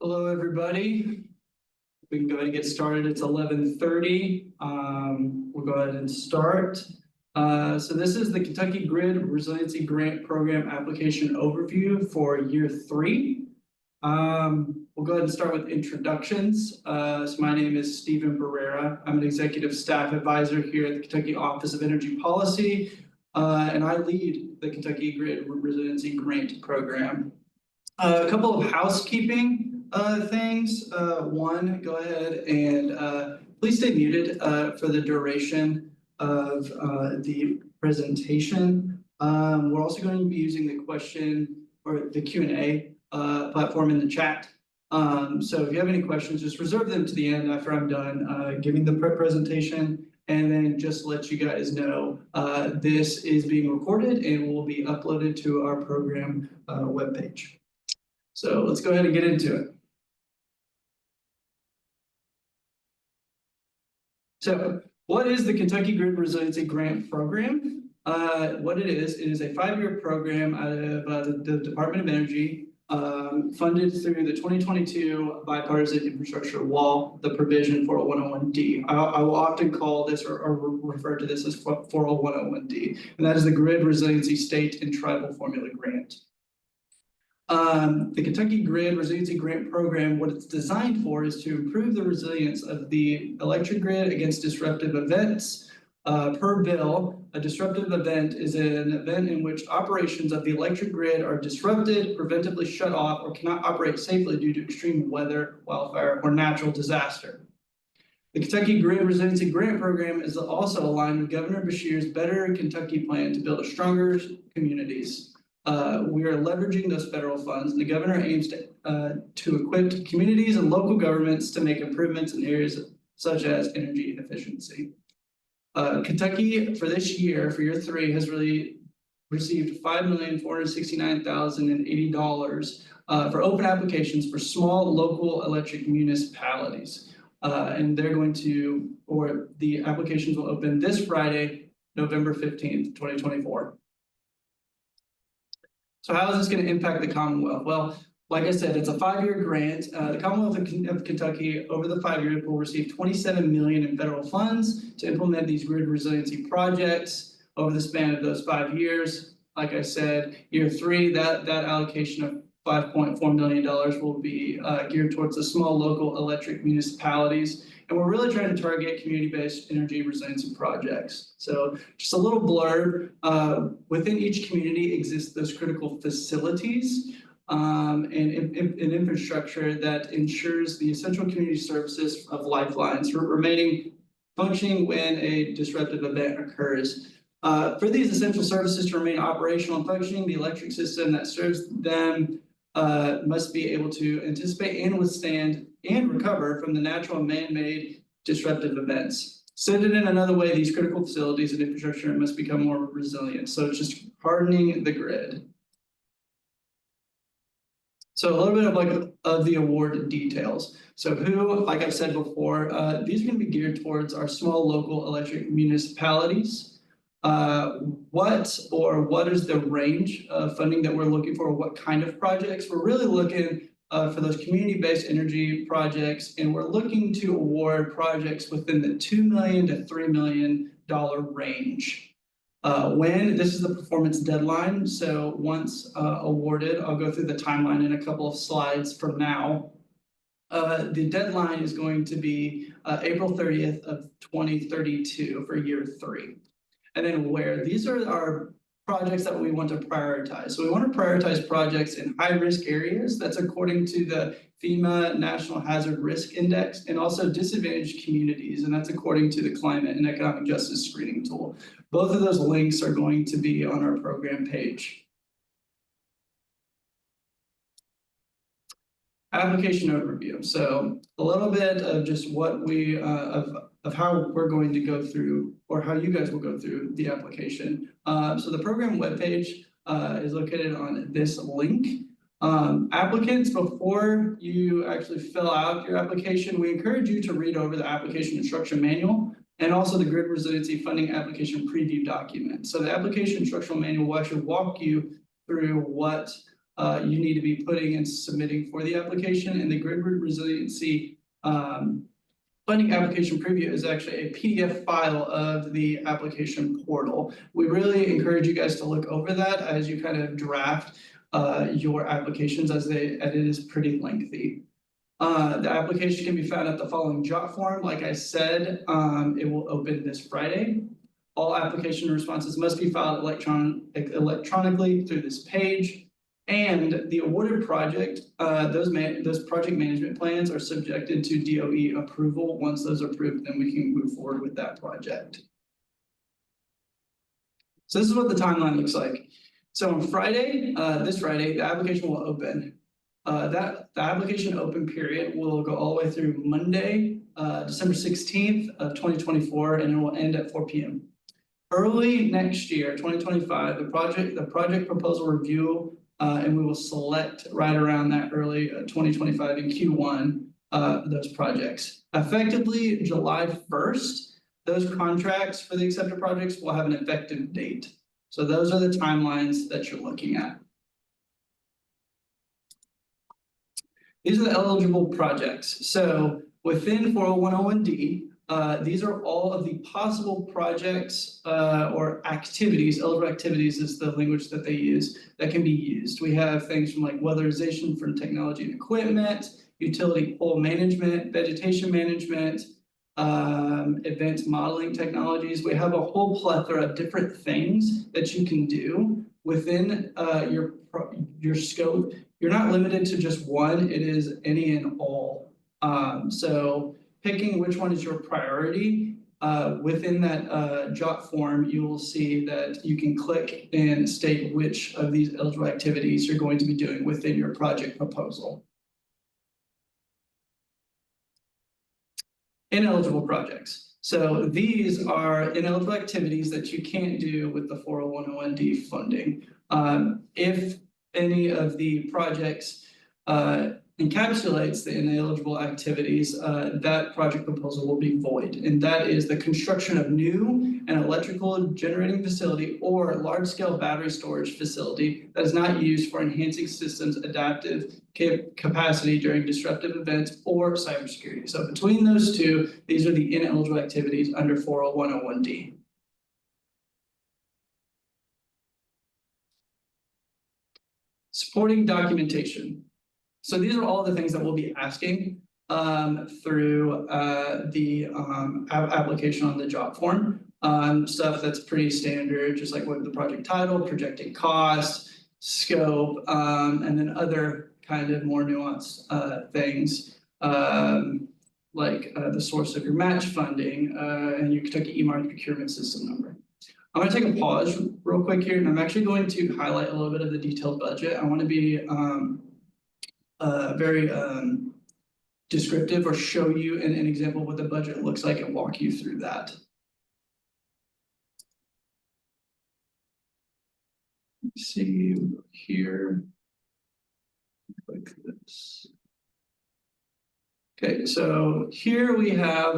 Hello, everybody. We can go ahead and get started. It's 11:30. We'll go ahead and start. So this is the Kentucky Grid Resiliency Grant Program application overview for year 3. We'll go ahead and start with introductions. So my name is Stephen Barrera. I'm an executive staff advisor here at the Kentucky Office of Energy Policy, and I lead the Kentucky Grid Resiliency Grant Program. A couple of housekeeping things. One, go ahead and please stay muted for the duration of the presentation. We're also going to be using the question or the Q&A platform in the chat. So if you have any questions, just reserve them to the end after I'm done giving the presentation. And then just let you guys know, this is being recorded and will be uploaded to our program webpage. So let's go ahead and get into it. So what is the Kentucky Grid Resiliency Grant Program? What it is a 5-year program out of the Department of Energy, funded through the 2022 Bipartisan Infrastructure Law, the provision 40101D. I will often call this or refer to this as 40101D, and that is the Grid Resiliency State and Tribal Formula Grant. The Kentucky Grid Resiliency Grant Program, what it's designed for is to improve the resilience of the electric grid against disruptive events. Per bill, a disruptive event is an event in which operations of the electric grid are disrupted, preventively shut off, or cannot operate safely due to extreme weather, wildfire, or natural disaster. The Kentucky Grid Resiliency Grant Program is also aligned with Governor Beshear's Better Kentucky plan to build stronger communities. We are leveraging those federal funds, and the governor aims to equip communities and local governments to make improvements in areas such as energy efficiency. Kentucky, for this year, for year 3, has really received $5,469,080 for open applications for small local electric municipalities. And they're going to, or the applications will open this Friday, November 15th, 2024. So how is this going to impact the Commonwealth? Well, like I said, it's a 5-year grant. The Commonwealth of Kentucky, over the 5 years, will receive $27 million in federal funds to implement these grid resiliency projects over the span of those 5 years. Like I said, year 3, that allocation of $5.4 million will be geared towards the small local electric municipalities. And we're really trying to target community-based energy resiliency projects. So just a little blurb, within each community exists those critical facilities and infrastructure that ensures the essential community services of lifelines remaining functioning when a disruptive event occurs. For these essential services to remain operational and functioning, the electric system that serves them must be able to anticipate and withstand and recover from the natural and man-made disruptive events. Said it in another way, these critical facilities and infrastructure must become more resilient. So it's just hardening the grid. So a little bit of the award details. So who, like I've said before, these are going to be geared towards our small local electric municipalities. What is the range of funding that we're looking for? What kind of projects? We're really looking for those community-based energy projects, and we're looking to award projects within the $2 million to $3 million range. When this is the performance deadline, so once awarded, I'll go through the timeline in a couple of slides from now. The deadline is going to be April 30th of 2032 for year 3. And then where these are our projects that we want to prioritize. So we want to prioritize projects in high-risk areas. That's according to the FEMA National Hazard Risk Index, and also disadvantaged communities, and that's according to the Climate and Economic Justice Screening Tool. Both of those links are going to be on our program page. Application overview. So a little bit of just what we of how we're going to go through, or how you guys will go through the application. So the program webpage is located on this link. Applicants, before you actually fill out your application, we encourage you to read over the application instruction manual and also the Grid Resiliency Funding Application Preview document. So the application instructional manual will actually walk you through what you need to be putting and submitting for the application. And the grid resiliency funding application preview is actually a PDF file of the application portal. We really encourage you guys to look over that as you kind of draft your applications, as it is pretty lengthy. The application can be found at the following jot form. Like I said, it will open this Friday. All application responses must be filed electronically through this page. And the awarded project, those project management plans are subjected to DOE approval. Once those are approved, then we can move forward with that project. So this is what the timeline looks like. So on Friday, this Friday, the application will open. The application open period will go all the way through Monday, December 16th of 2024, and it will end at 4 p.m. Early next year, 2025, the project proposal review, and we will select right around that early 2025 in Q1 those projects. Effectively, July 1st, those contracts for the accepted projects will have an effective date. So those are the timelines that you're looking at. These are the eligible projects. So within 40101D, these are all of the possible projects or activities. Eligible activities is the language that they use that can be used. We have things from like weatherization from technology and equipment, utility pole management, vegetation management, advanced modeling technologies. We have a whole plethora of different things that you can do within your scope. You're not limited to just one, it is any and all. So picking which one is your priority, within that jot form, you will see that you can click and state which of these eligible activities you're going to be doing within your project proposal. Ineligible projects. So these are ineligible activities that you can't do with the 40101D funding. If any of the projects encapsulates the ineligible activities, that project proposal will be void. And that is the construction of new and electrical generating facility or large-scale battery storage facility that is not used for enhancing systems adaptive capacity during disruptive events or cybersecurity. So between those two, these are the ineligible activities under 40101D. Supporting documentation. So these are all the things that we'll be asking through the application on the job form. Stuff that's pretty standard, just like what the project title, projected cost, scope, and then other kind of more nuanced things like the source of your match funding and your Kentucky EMARC procurement system number. I'm going to take a pause real quick here, and I'm actually going to highlight a little bit of the detailed budget. I want to be very descriptive or show you an example of what the budget looks like and walk you through that. Let's see here. Click this. Okay, so here we have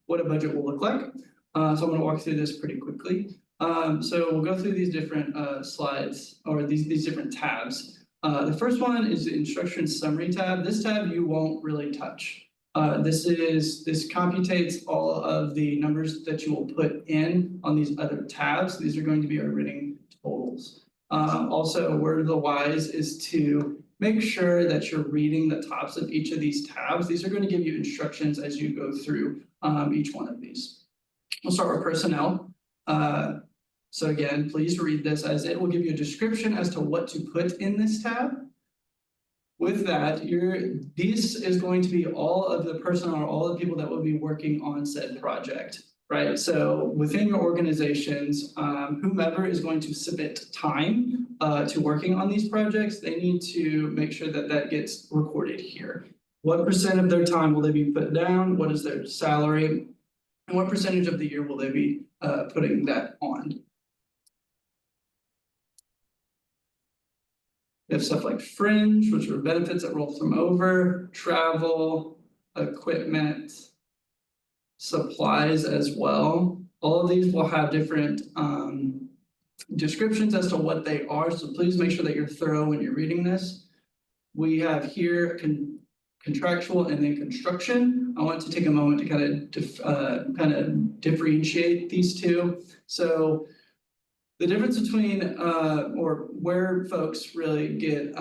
what a budget will look like. So I'm going to walk through this pretty quickly. So we'll go through these different slides or these different tabs. The first one is the instruction summary tab. This tab you won't really touch. This computates all of the numbers that you will put in on these other tabs. These are going to be our running totals. Also, a word of the wise is to make sure that you're reading the tops of each of these tabs. These are going to give you instructions as you go through each one of these. We'll start with personnel. So again, please read this as it will give you a description as to what to put in this tab. With that, this is going to be all of the personnel or all the people that will be working on said project, right? So within your organizations, whomever is going to submit time to working on these projects, they need to make sure that that gets recorded here. What percent of their time will they be put down? What is their salary? And what percentage of the year will they be putting that on? We have stuff like fringe, which are benefits that roll from over, travel, equipment, supplies as well. All of these will have different descriptions as to what they are, so please make sure that you're thorough when you're reading this. We have here contractual and then construction. I want to take a moment to kind of differentiate these two. So the difference between or where folks really get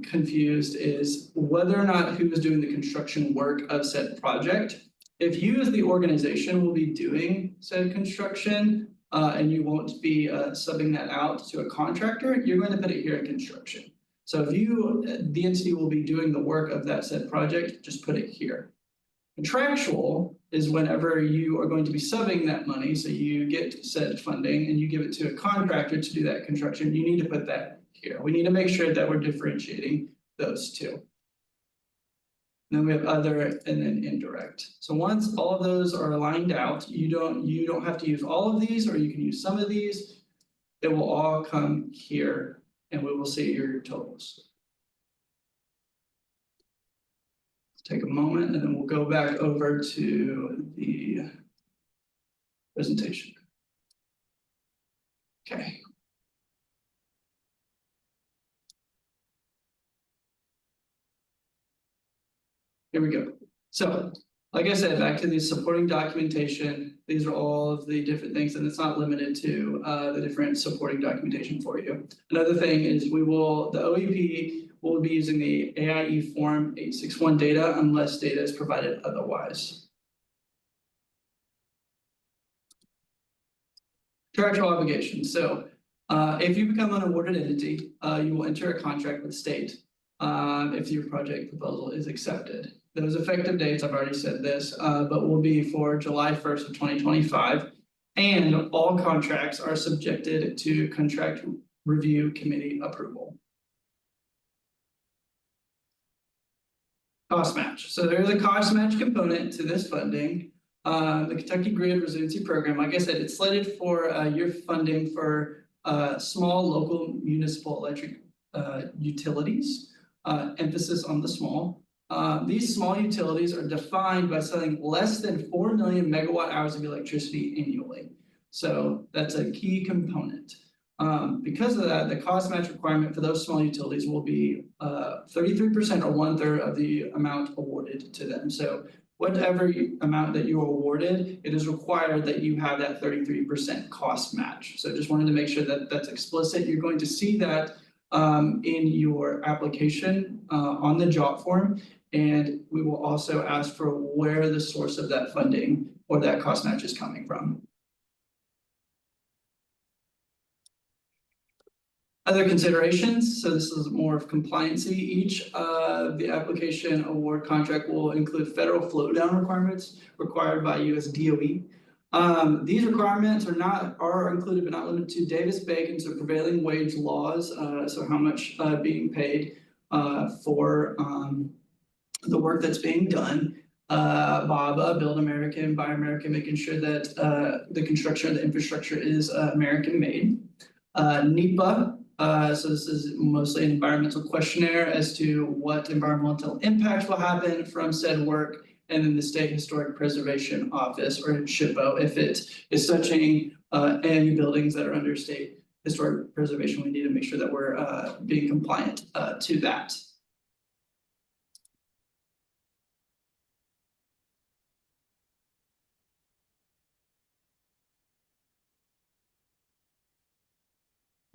confused is whether or not who is doing the construction work of said project. If you as the organization will be doing said construction and you won't be subbing that out to a contractor, you're going to put it here in construction. So if you, the entity will be doing the work of that said project, just put it here. Contractual is whenever you are going to be subbing that money, so you get said funding and you give it to a contractor to do that construction, you need to put that here. We need to make sure that we're differentiating those two. And then we have other and then indirect. So once all of those are lined out, you don't have to use all of these, or you can use some of these. It will all come here and we will see your totals. Take a moment and then we'll go back over to the presentation. Okay. Here we go. So, like I said, back to the supporting documentation, these are all of the different things, and it's not limited to the different supporting documentation for you. Another thing is the OEP will be using the AIE form 861 data unless data is provided otherwise. Contractual obligations. So if you become an awarded entity, you will enter a contract with the state if your project proposal is accepted. Those effective dates, I've already said this, but will be for July 1st of 2025. And all contracts are subjected to contract review committee approval. Cost match. So there is a cost match component to this funding. The Kentucky Grid Resiliency Program, like I said, it's slated for your funding for small local municipal electric utilities, emphasis on the small. These small utilities are defined by selling less than 4 million megawatt hours of electricity annually. So that's a key component. Because of that, the cost match requirement for those small utilities will be 33% or 1/3 of the amount awarded to them. So whatever amount that you are awarded, it is required that you have that 33% cost match. So just wanted to make sure that that's explicit. You're going to see that in your application on the job form, and we will also ask for where the source of that funding or that cost match is coming from. Other considerations, so this is more of compliancy. Each the application award contract will include federal float down requirements required by US DOE. These requirements are included but not limited to Davis-Bacon, so prevailing wage laws, so how much being paid for the work that's being done. BABA, Build American, Buy American, making sure that the construction of the infrastructure is American made. NEPA. So this is mostly an environmental questionnaire as to what environmental impact will happen from said work, and then the State Historic Preservation Office, or SHPO, if it is touching any buildings that are under state historic preservation, we need to make sure that we're being compliant to that.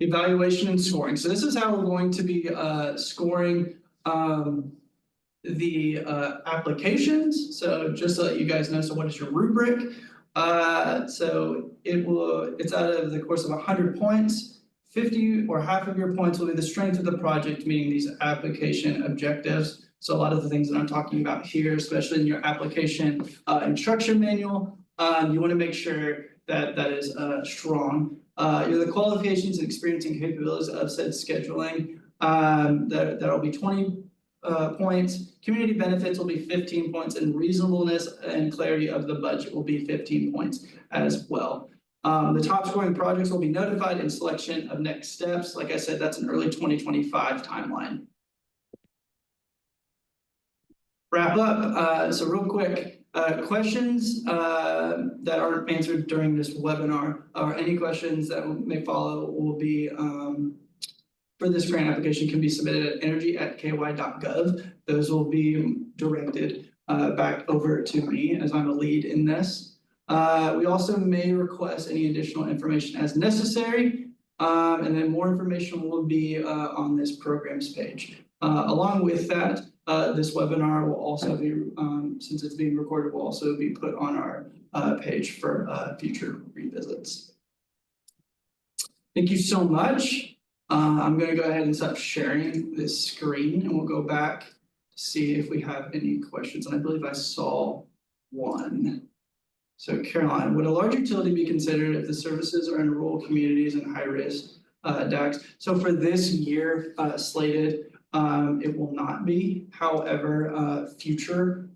Evaluation and scoring. So this is how we're going to be scoring the applications. So just to let you guys know, so what is your rubric? So it's out of the course of 100 points, 50 or half of your points will be the strength of the project, meeting these application objectives. So a lot of the things that I'm talking about here, especially in your application instruction manual, you want to make sure that that is strong. The qualifications and experience and capabilities of said scheduling, that'll be 20 points. Community benefits will be 15 points, and reasonableness and clarity of the budget will be 15 points as well. The top scoring projects will be notified in selection of next steps. Like I said, that's an early 2025 timeline. Wrap up, so real quick, Questions that aren't answered during this webinar, or any questions that may follow, will be for this grant application can be submitted at energy@ky.gov. Those will be directed back over to me as I'm a lead in this. We also may request any additional information as necessary, and then more information will be on this programs page. Along with that, this webinar will also be, since it's being recorded, will also be put on our page for future revisits. Thank you so much. I'm going to go ahead and stop sharing this screen, and we'll go back to see if we have any questions. And I believe I saw one. So Caroline, would a large utility be considered if the services are in rural communities and high risk DACs? So for this year slated, it will not be. However, future,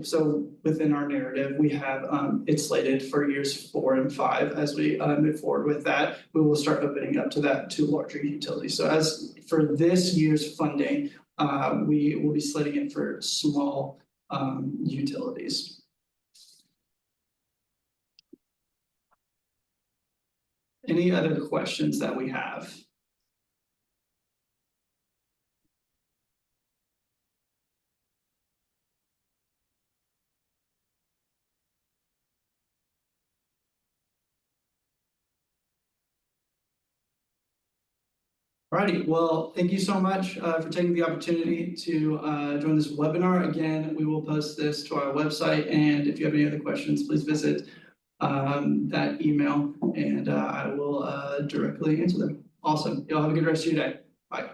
so within our narrative, we have it slated for years 4 and 5. As we move forward with that, we will start opening up to that to larger utilities. So as for this year's funding, we will be slating it for small utilities. Any other questions that we have? Alrighty, well, thank you so much for taking the opportunity to join this webinar. Again, we will post this to our website, and if you have any other questions, please visit that email, and I will directly answer them. Awesome. Y'all have a good rest of your day. Bye.